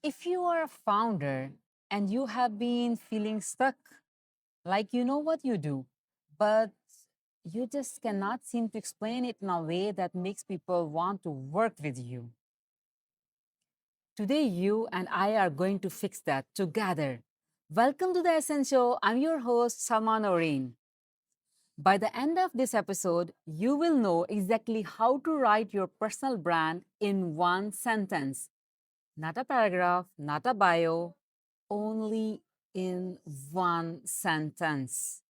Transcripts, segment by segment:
If you are a founder and you have been feeling stuck, like you know what you do, but you just cannot seem to explain it in a way that makes people want to work with you. Today, you and I are going to fix that together. Welcome to the Essence Show. I'm your host, Salma Noreen. By the end of this episode, you will know exactly how to write your personal brand in one sentence. Not a paragraph, not a bio, only in one sentence.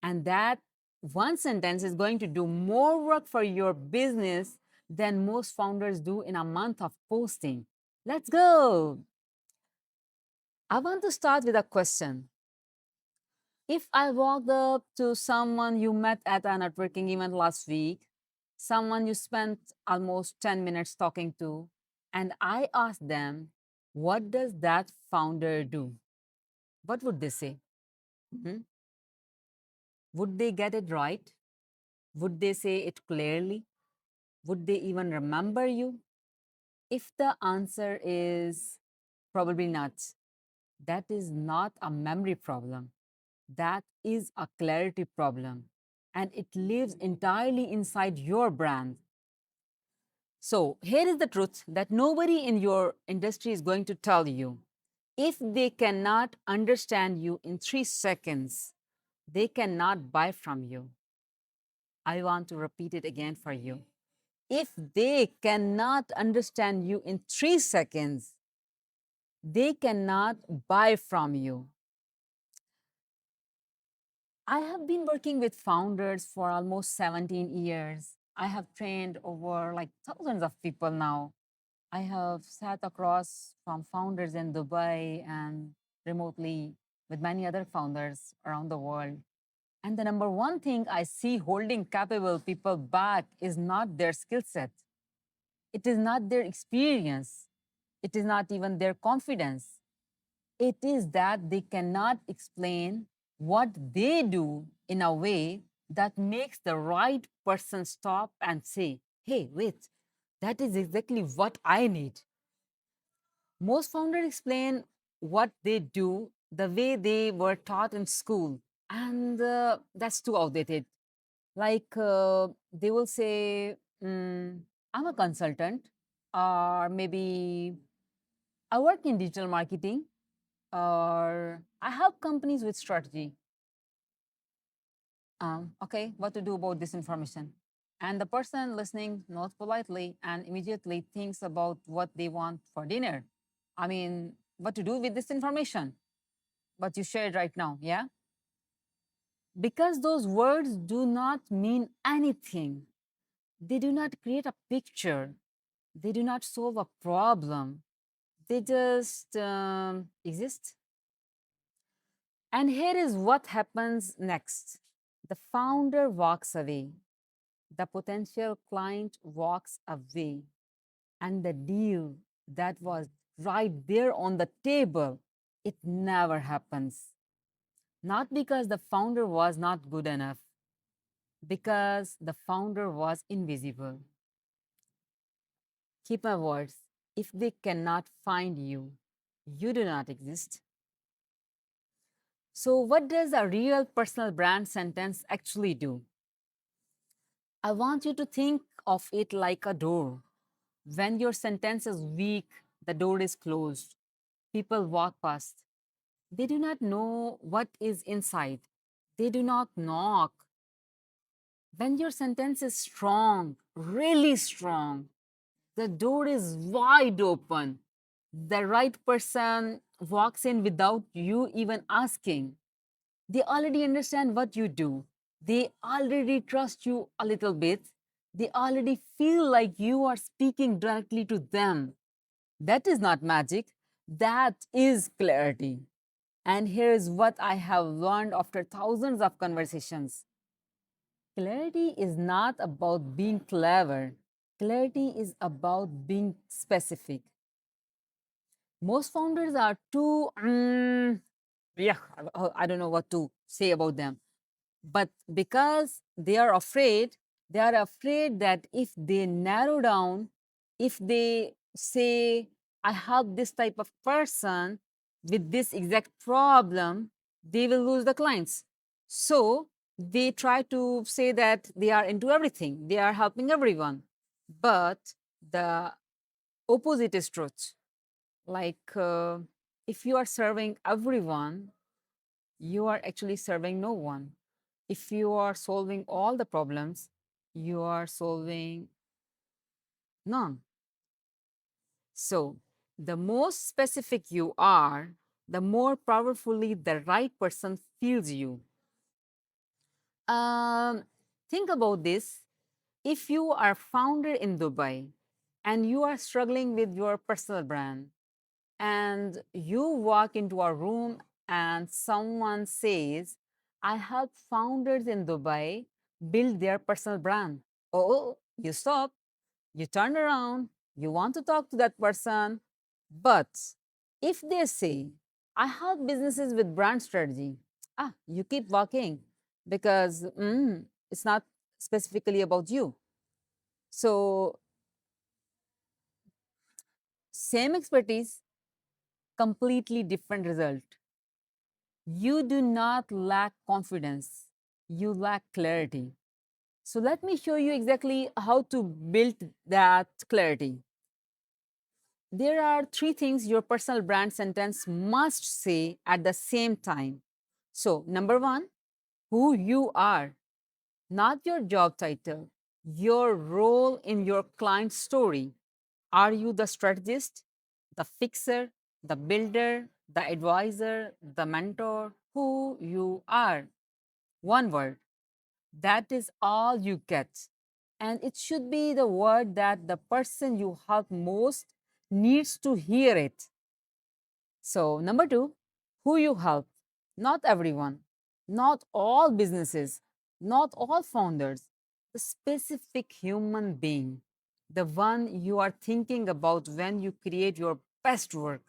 And that one sentence is going to do more work for your business than most founders do in a month of posting. Let's go. I want to start with a question. If I walked up to someone you met at a networking event last week, someone you spent almost 10 minutes talking to, and I asked them, what does that founder do? What would they say? Mhm. Would they get it right? Would they say it clearly? Would they even remember you? If the answer is probably not, that is not a memory problem. That is a clarity problem. And it lives entirely inside your brand. So, here is the truth that nobody in your industry is going to tell you. If they cannot understand you in 3 seconds, they cannot buy from you. I want to repeat it again for you. If they cannot understand you in 3 seconds, they cannot buy from you. I have been working with founders for almost 17 years. I have trained over like thousands of people now. I have sat across from founders in Dubai and remotely with many other founders around the world. And the number one thing I see holding capable people back is not their skill set, it is not their experience, it is not even their confidence. It is that they cannot explain what they do in a way that makes the right person stop and say, hey, wait, that is exactly what I need. Most founders explain what they do the way they were taught in school, and that's too outdated. Like they will say, I'm a consultant, or maybe I work in digital marketing, or I help companies with strategy. Okay, what to do about this information? And the person listening nods politely and immediately thinks about what they want for dinner. I mean, what to do with this information, what you shared right now, yeah? Because those words do not mean anything. They do not create a picture. They do not solve a problem. They just exist. And here is what happens next: the founder walks away, the potential client walks away, and the deal that was right there on the table, it never happens. Not because the founder was not good enough, because the founder was invisible. Keep my words. If they cannot find you, you do not exist. So, what does a real personal brand sentence actually do? I want you to think of it like a door. When your sentence is weak, the door is closed. People walk past. They do not know what is inside. They do not knock. When your sentence is strong, really strong, the door is wide open. The right person walks in without you even asking. They already understand what you do. They already trust you a little bit. They already feel like you are speaking directly to them. That is not magic, that is clarity. And here is what I have learned after thousands of conversations: clarity is not about being clever, clarity is about being specific. Most founders are too, yeah, I don't know what to say about them. But because they are afraid that if they narrow down, if they say I help this type of person with this exact problem, they will lose the clients. So they try to say that they are into everything, they are helping everyone. But the opposite is truth. Like, if you are serving everyone, you are actually serving no one. If you are solving all the problems, you are solving none. So, the more specific you are, the more powerfully the right person feels you. Um, think about this. If you are founder in Dubai and you are struggling with your personal brand, and you walk into a room and someone says, I help founders in Dubai build their personal brand. Oh, you stop, you turn around, you want to talk to that person. But if they say, I help businesses with brand strategy, you keep walking because it's not specifically about you. So, same expertise, completely different result. You do not lack confidence, you lack clarity. So, let me show you exactly how to build that clarity. There are three things your personal brand sentence must say at the same time. So, number one, who you are, not your job title, your role in your client's story. Are you the strategist, the fixer, the builder, the advisor, the mentor? Who you are. One word. That is all you get. And it should be the word that the person you help most needs to hear it. So, number two, who you help. Not everyone, not all businesses, not all founders, the specific human being, the one you are thinking about when you create your best work.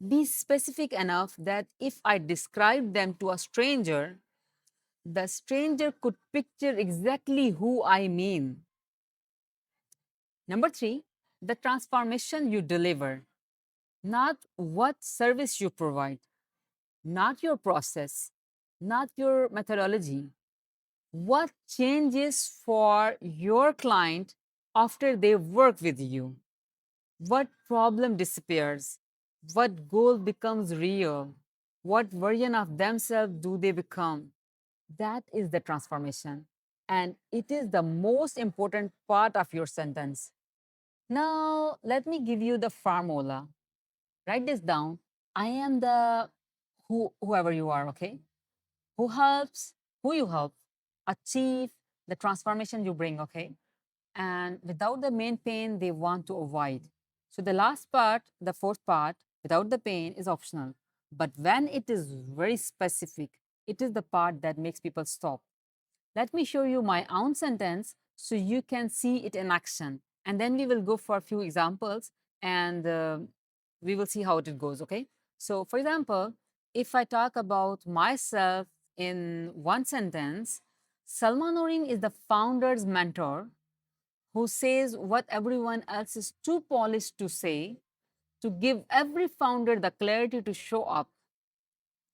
Be specific enough that if I describe them to a stranger, the stranger could picture exactly who I mean. Number three, the transformation you deliver, not what service you provide, not your process, not your methodology. What changes for your client after they work with you? What problem disappears? What goal becomes real? What version of themselves do they become? That is the transformation. And it is the most important part of your sentence. Now, let me give you the formula. Write this down. I am the whoever you are, okay? Who helps, who you help achieve the transformation you bring, okay? And without the main pain they want to avoid. So the last part, the fourth part, without the pain is optional. But when it is very specific, it is the part that makes people stop. Let me show you my own sentence so you can see it in action. And then we will go for a few examples and we will see how it goes, okay? So, for example, if I talk about myself in one sentence, Salma Noreen is the founder's mentor who says what everyone else is too polished to say to give every founder the clarity to show up.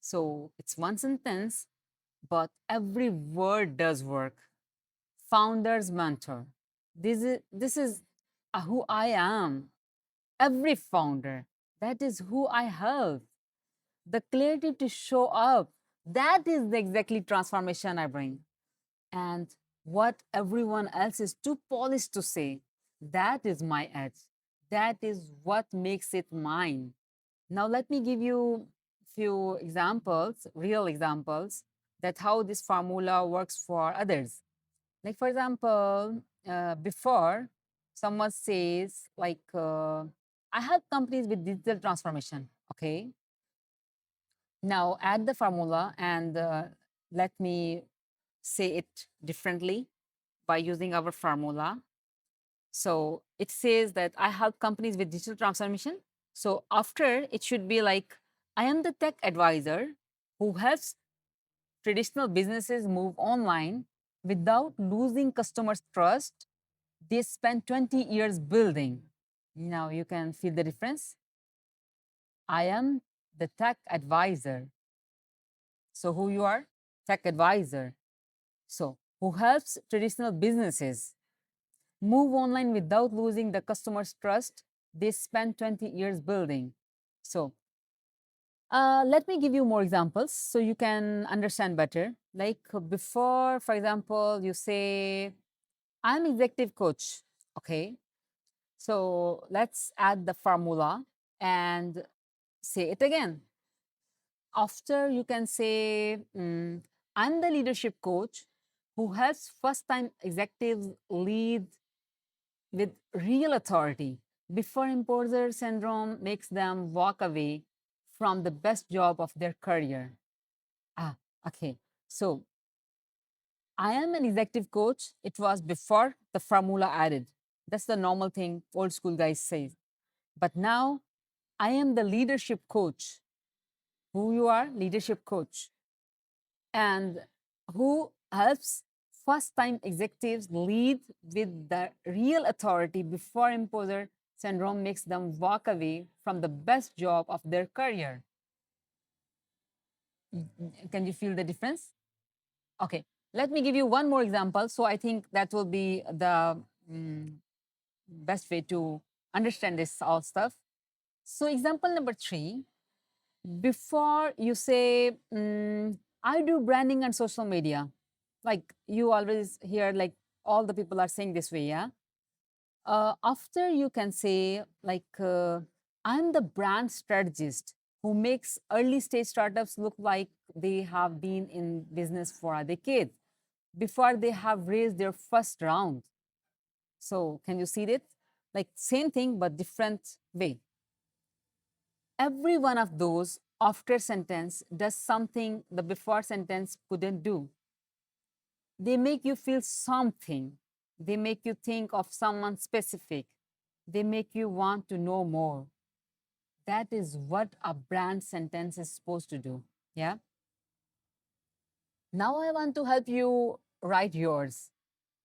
So, it's one sentence, but every word does work. Founder's mentor. This is who I am. Every founder. That is who I help. The clarity to show up. That is the exactly transformation I bring. And what everyone else is too polished to say. That is my edge. That is what makes it mine. Now let me give you few examples, real examples, that how this formula works for others. Like, for example, before someone says, like, I help companies with digital transformation. Okay. Now add the formula and let me say it differently by using our formula. So it says that I help companies with digital transformation. So after it should be like, I am the tech advisor who helps traditional businesses move online without losing customers' trust they spent 20 years building. Now you can feel the difference. I am the tech advisor. So, who you are? Tech advisor. So, who helps traditional businesses move online without losing the customer's trust they spent 20 years building. So, let me give you more examples so you can understand better. Like before, for example, you say, I'm executive coach. Okay. So let's add the formula and say it again. After you can say, I'm the leadership coach who helps first time executives lead with real authority before imposter syndrome makes them walk away from the best job of their career. Ah, okay. So I am an executive coach. It was before the formula added. That's the normal thing old school guys say. But now I am the leadership coach. Who you are? Leadership coach. And who helps first time executives lead with the real authority before imposter syndrome makes them walk away from the best job of their career. Can you feel the difference? Okay, let me give you one more example. So I think that will be the best way to understand this all stuff. So, example number three, before you say, I do branding and social media, like you always hear, like all the people are saying this way, yeah. After you can say, like, I'm the brand strategist who makes early stage startups look like they have been in business for a decade before they have raised their first round. So, can you see it? Like, same thing, but different way. Every one of those after sentence does something the before sentence couldn't do. They make you feel something. They make you think of someone specific. They make you want to know more. That is what a brand sentence is supposed to do. Yeah. Now I want to help you write yours.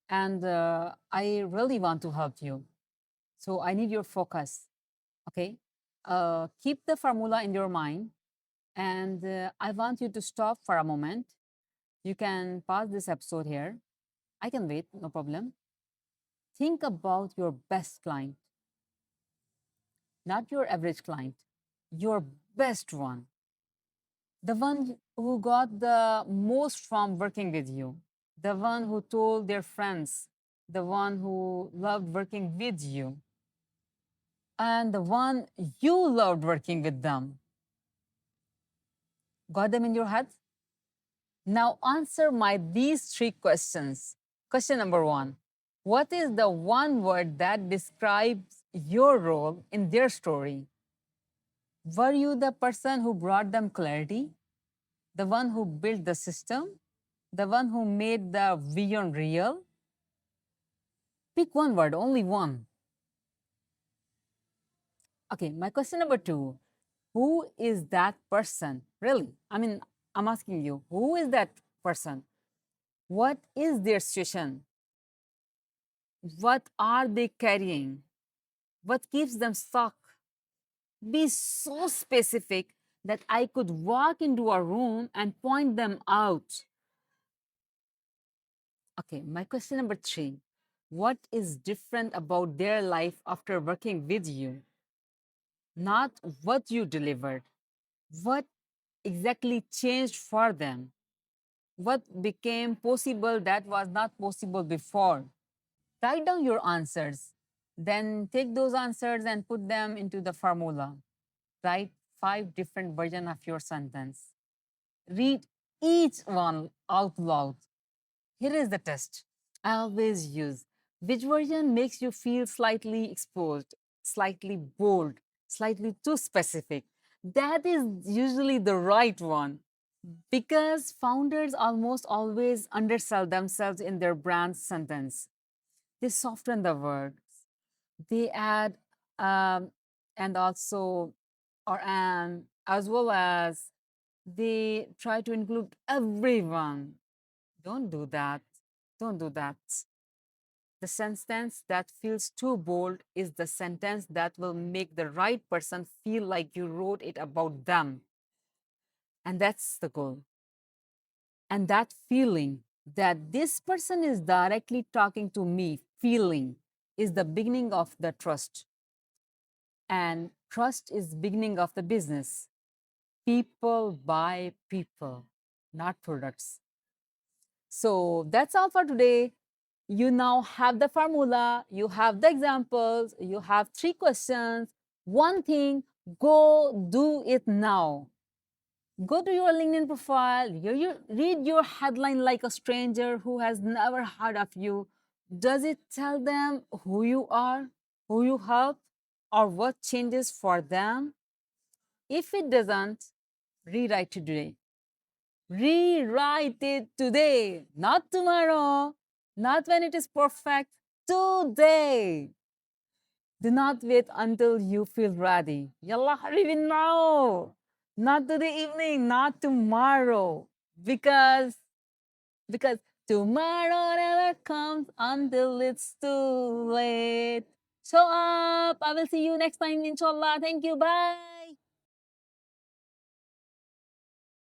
And I really want to help you. So I need your focus. Okay. Keep the formula in your mind. And I want you to stop for a moment. You can pause this episode here. I can wait, no problem. Think about your best client, not your average client, your best one, the one who got the most from working with you, the one who told their friends, the one who loved working with you, and the one you loved working with them. Got them in your head? Now answer my these three questions. Question number one, what is the one word that describes your role in their story? Were you the person who brought them clarity? The one who built the system? The one who made the vision real? Pick one word, only one. Okay, my question number two, who is that person? Really? I mean, I'm asking you, who is that person? What is their situation? What are they carrying? What keeps them stuck? Be so specific that I could walk into a room and point them out. Okay, my question number three, what is different about their life after working with you? Not what you delivered, what exactly changed for them? What became possible that was not possible before? Write down your answers. Then take those answers and put them into the formula. Write five different versions of your sentence. Read each one out loud. Here is the test. I always use which version makes you feel slightly exposed, slightly bold, slightly too specific. That is usually the right one because founders almost always undersell themselves in their brand sentence. They soften the words, they add um, and also or and as well as they try to include everyone. Don't do that. Don't do that. The sentence that feels too bold is the sentence that will make the right person feel like you wrote it about them. And that's the goal. And that feeling that this person is directly talking to me, feeling, is the beginning of the trust. And trust is beginning of the business. People buy people, not products. So that's all for today. You now have the formula, you have the examples, you have 3 questions. One thing, go do it now. Go to your LinkedIn profile, read your headline like a stranger who has never heard of you. Does it tell them who you are, who you help, or what changes for them? If it doesn't, rewrite today. Rewrite it today, not tomorrow, not when it is perfect, today. Do not wait until you feel ready. Yalla habibi now. Not today evening, not tomorrow. Because because tomorrow never comes until it's too late. Show up. I will see you next time, inshallah. Thank you. Bye.